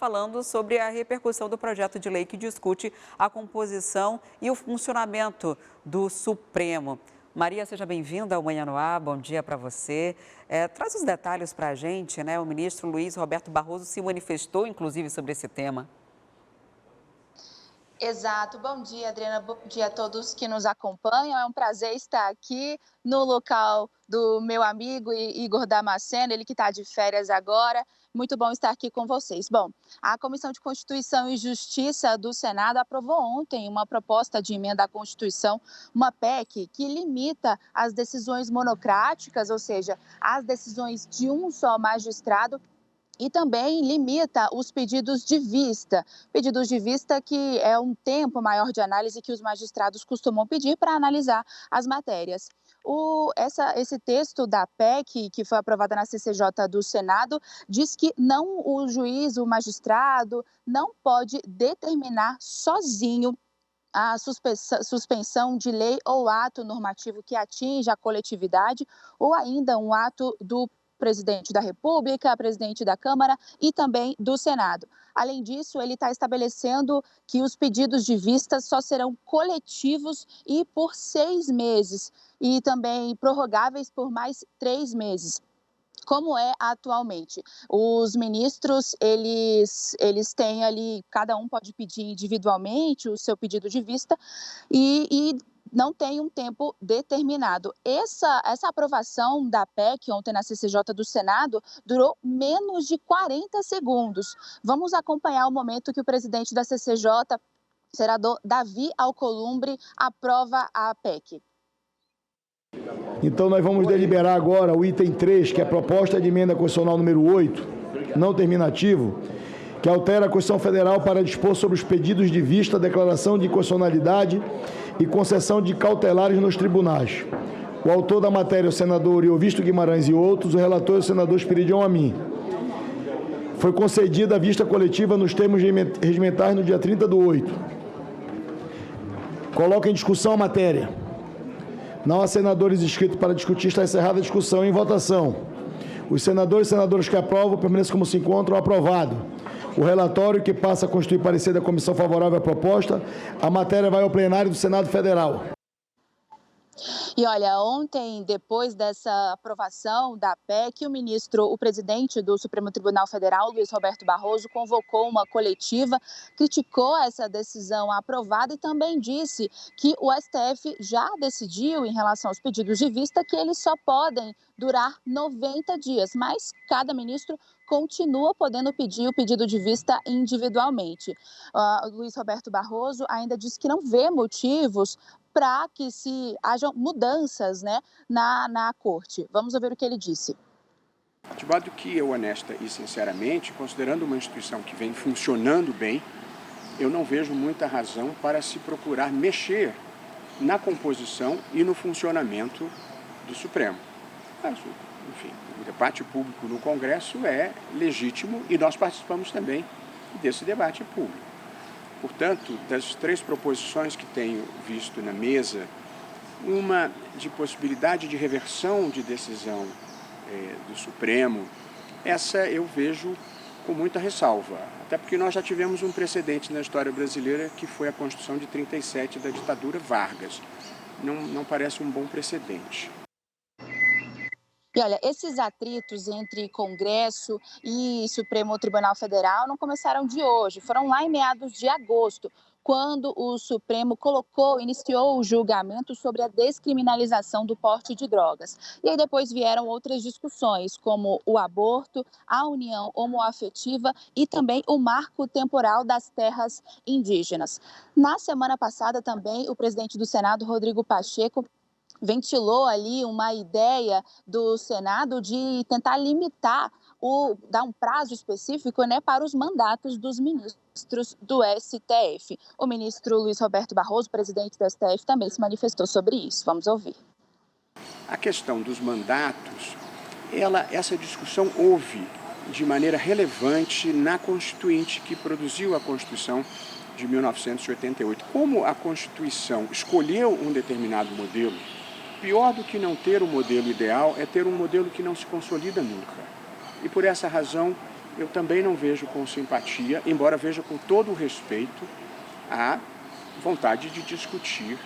falando sobre a repercussão do projeto de lei que discute a composição e o funcionamento do Supremo. Maria, seja bem-vinda ao Manhã no Ar, bom dia para você. Traz os detalhes para a gente, né? O ministro Luiz Roberto Barroso se manifestou, inclusive, sobre esse tema. Exato. Bom dia, Adriana. Bom dia a todos que nos acompanham. É um prazer estar aqui no local do meu amigo Igor Damasceno, ele que está de férias agora. Muito bom estar aqui com vocês. Bom, a Comissão de Constituição e Justiça do Senado aprovou ontem uma proposta de emenda à Constituição, uma PEC que limita as decisões monocráticas, ou seja, as decisões de um só magistrado, e também limita os pedidos de vista que é um tempo maior de análise que os magistrados costumam pedir para analisar as matérias. Esse texto da PEC, que foi aprovada na CCJ do Senado, diz que o juiz, o magistrado, não pode determinar sozinho a suspensão de lei ou ato normativo que atinja a coletividade ou ainda um ato do presidente da República, presidente da Câmara e também do Senado. Além disso, ele está estabelecendo que os pedidos de vista só serão coletivos e por 6 meses e também prorrogáveis por mais 3 meses. Como é atualmente. Os ministros, eles têm ali, cada um pode pedir individualmente o seu pedido de vista e não tem um tempo determinado. Essa aprovação da PEC ontem na CCJ do Senado durou menos de 40 segundos. Vamos acompanhar o momento que o presidente da CCJ, senador Davi Alcolumbre, aprova a PEC. Então, nós vamos deliberar agora o item 3, que é a proposta de emenda constitucional número 8, não terminativo, que altera a Constituição Federal para dispor sobre os pedidos de vista, declaração de inconstitucionalidade e concessão de cautelares nos tribunais. O autor da matéria é o senador Iovisto Guimarães e outros, o relator é o senador Espiridião Amin. Foi concedida a vista coletiva nos termos regimentais no dia 30/8. Coloca em discussão a matéria. Não há senadores inscritos para discutir, está encerrada a discussão. Em votação, os senadores e senadoras que aprovam permanecem como se encontram. Aprovado. O relatório que passa a constituir parecer da comissão favorável à proposta, a matéria vai ao plenário do Senado Federal. E olha, ontem, depois dessa aprovação da PEC, o presidente do Supremo Tribunal Federal, Luiz Roberto Barroso, convocou uma coletiva, criticou essa decisão aprovada e também disse que o STF já decidiu em relação aos pedidos de vista que eles só podem durar 90 dias, mas cada ministro continua podendo pedir o pedido de vista individualmente. Luiz Roberto Barroso ainda disse que não vê motivos para que hajam mudanças, né, na corte. Vamos ouvir o que ele disse. De modo que eu, honesta e sinceramente, considerando uma instituição que vem funcionando bem, eu não vejo muita razão para se procurar mexer na composição e no funcionamento do Supremo. Mas, enfim, o debate público no Congresso é legítimo e nós participamos também desse debate público. Portanto, das 3 proposições que tenho visto na mesa, uma de possibilidade de reversão de decisão do Supremo, essa eu vejo com muita ressalva, até porque nós já tivemos um precedente na história brasileira que foi a Constituição de 37 da ditadura Vargas. Não parece um bom precedente. E olha, esses atritos entre Congresso e Supremo Tribunal Federal não começaram de hoje, foram lá em meados de agosto, quando o Supremo iniciou o julgamento sobre a descriminalização do porte de drogas. E aí depois vieram outras discussões, como o aborto, a união homoafetiva e também o marco temporal das terras indígenas. Na semana passada também, o presidente do Senado, Rodrigo Pacheco, ventilou ali uma ideia do Senado de tentar limitar, dar um prazo específico, né, para os mandatos dos ministros do STF. O ministro Luiz Roberto Barroso, presidente do STF, também se manifestou sobre isso. Vamos ouvir. A questão dos mandatos, essa discussão houve de maneira relevante na Constituinte que produziu a Constituição de 1988. Como a Constituição escolheu um determinado modelo, pior do que não ter o modelo ideal é ter um modelo que não se consolida nunca. E por essa razão eu também não vejo com simpatia, embora veja com todo o respeito a vontade de discutir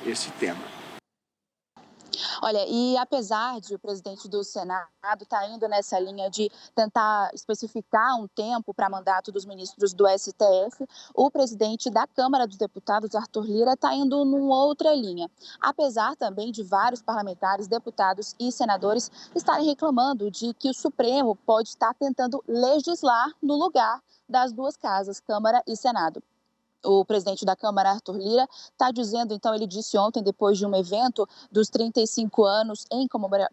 esse tema. Olha, e apesar de o presidente do Senado estar indo nessa linha de tentar especificar um tempo para mandato dos ministros do STF, o presidente da Câmara dos Deputados, Arthur Lira, está indo numa outra linha. Apesar também de vários parlamentares, deputados e senadores estarem reclamando de que o Supremo pode estar tentando legislar no lugar das duas casas, Câmara e Senado. O presidente da Câmara, Arthur Lira, está dizendo, então, ele disse ontem, depois de um evento dos 35 anos, em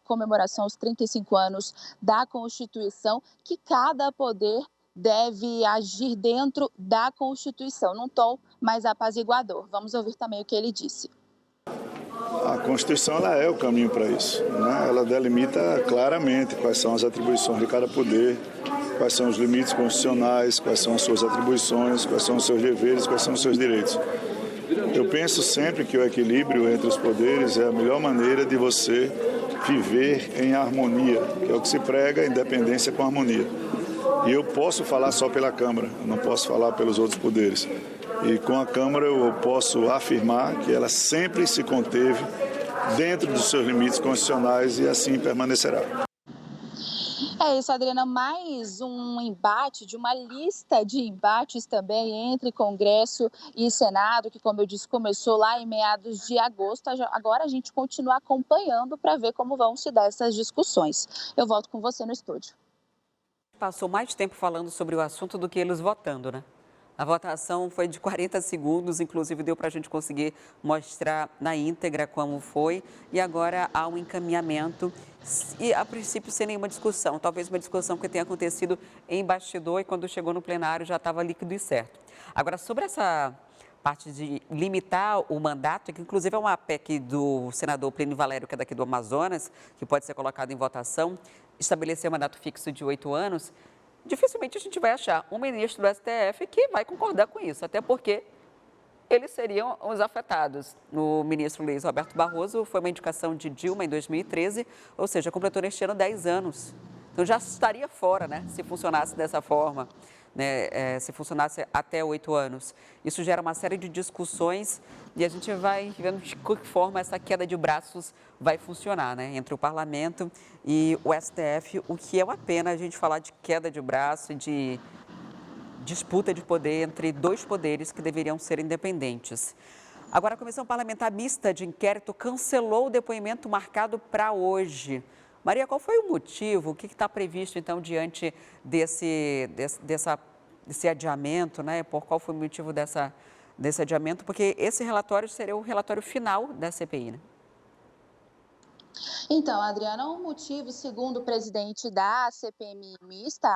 comemoração aos 35 anos da Constituição, que cada poder deve agir dentro da Constituição, num tom mais apaziguador. Vamos ouvir também o que ele disse. A Constituição ela é o caminho para isso, né? Ela delimita claramente quais são as atribuições de cada poder, quais são os limites constitucionais, quais são as suas atribuições, quais são os seus deveres, quais são os seus direitos. Eu penso sempre que o equilíbrio entre os poderes é a melhor maneira de você viver em harmonia, que é o que se prega, independência com harmonia. E eu posso falar só pela Câmara, eu não posso falar pelos outros poderes. E com a Câmara eu posso afirmar que ela sempre se conteve dentro dos seus limites constitucionais e assim permanecerá. É isso, Adriana, mais um embate, de uma lista de embates também entre Congresso e Senado, que, como eu disse, começou lá em meados de agosto. Agora a gente continua acompanhando para ver como vão se dar essas discussões. Eu volto com você no estúdio. Passou mais tempo falando sobre o assunto do que eles votando, né? A votação foi de 40 segundos, inclusive deu para a gente conseguir mostrar na íntegra como foi. E agora há um encaminhamento e, a princípio, sem nenhuma discussão. Talvez uma discussão que tenha acontecido em bastidor e quando chegou no plenário já estava líquido e certo. Agora, sobre essa parte de limitar o mandato, que inclusive é uma PEC do senador Plínio Valério, que é daqui do Amazonas, que pode ser colocado em votação, estabelecer um mandato fixo de 8 anos, dificilmente a gente vai achar um ministro do STF que vai concordar com isso, até porque eles seriam os afetados. O ministro Luiz Roberto Barroso foi uma indicação de Dilma em 2013, ou seja, completou neste ano 10 anos. Então já estaria fora, né, se funcionasse dessa forma, né, se funcionasse até 8 anos. Isso gera uma série de discussões e a gente vai vendo de que forma essa queda de braços vai funcionar, né, entre o parlamento e o STF, o que é uma pena a gente falar de queda de braço e de disputa de poder entre dois poderes que deveriam ser independentes. Agora, a Comissão Parlamentar Mista de Inquérito cancelou o depoimento marcado para hoje. Maria, qual foi o motivo? O que está previsto, então, diante desse adiamento, né? Qual foi o motivo desse adiamento? Porque esse relatório seria o relatório final da CPI, né? Então, Adriana, o motivo, segundo o presidente da CPMI mista,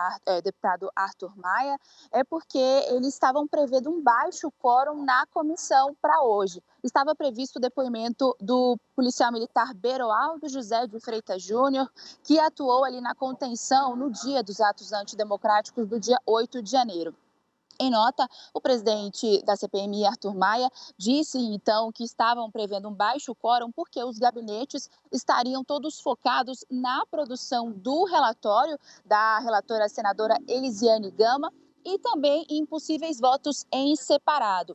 deputado Arthur Maia, é porque eles estavam prevendo um baixo quórum na comissão para hoje. Estava previsto o depoimento do policial militar Beroaldo José de Freitas Júnior, que atuou ali na contenção no dia dos atos antidemocráticos do dia 8 de janeiro. Em nota, o presidente da CPMI, Arthur Maia, disse, então, que estavam prevendo um baixo quórum porque os gabinetes estariam todos focados na produção do relatório da relatora senadora Elisiane Gama e também em possíveis votos em separado.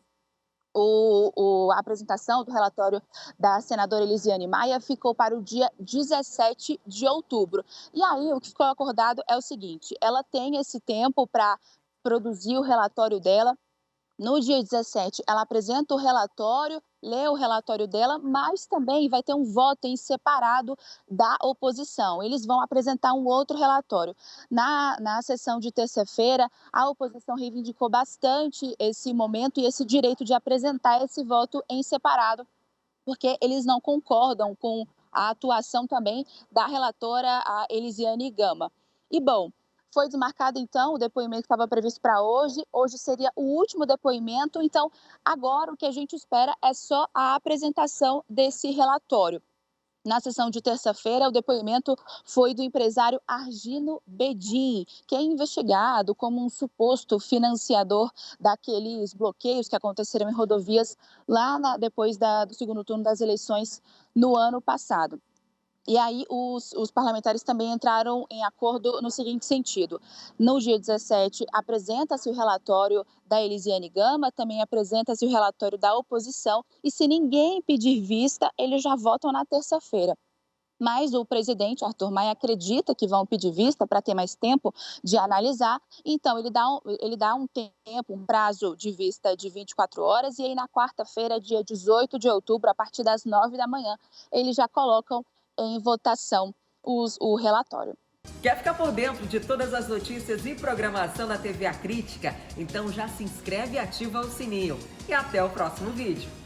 A apresentação do relatório da senadora Elisiane Maia ficou para o dia 17 de outubro. E aí, o que ficou acordado é o seguinte, ela tem esse tempo para produzir o relatório dela. No dia 17, ela apresenta o relatório, lê o relatório dela, mas também vai ter um voto em separado da oposição. Eles vão apresentar um outro relatório. Na sessão de terça-feira, a oposição reivindicou bastante esse momento e esse direito de apresentar esse voto em separado, porque eles não concordam com a atuação também da relatora, a Elisiane Gama. E, bom, foi desmarcado, então, o depoimento que estava previsto para hoje. Hoje seria o último depoimento. Então, agora o que a gente espera é só a apresentação desse relatório. Na sessão de terça-feira, o depoimento foi do empresário Argino Bedin, que é investigado como um suposto financiador daqueles bloqueios que aconteceram em rodovias lá depois do segundo turno das eleições no ano passado. E aí os parlamentares também entraram em acordo no seguinte sentido: no dia 17 apresenta-se o relatório da Elisiane Gama, também apresenta-se o relatório da oposição, e se ninguém pedir vista, eles já votam na terça-feira. Mas o presidente Arthur Maia acredita que vão pedir vista para ter mais tempo de analisar, então ele dá um tempo, um prazo de vista de 24 horas, e aí na quarta-feira, dia 18 de outubro, a partir das 9 da manhã, eles já colocam em votação o relatório. Quer ficar por dentro de todas as notícias e programação da TV A Crítica? Então já se inscreve e ativa o sininho. E até o próximo vídeo.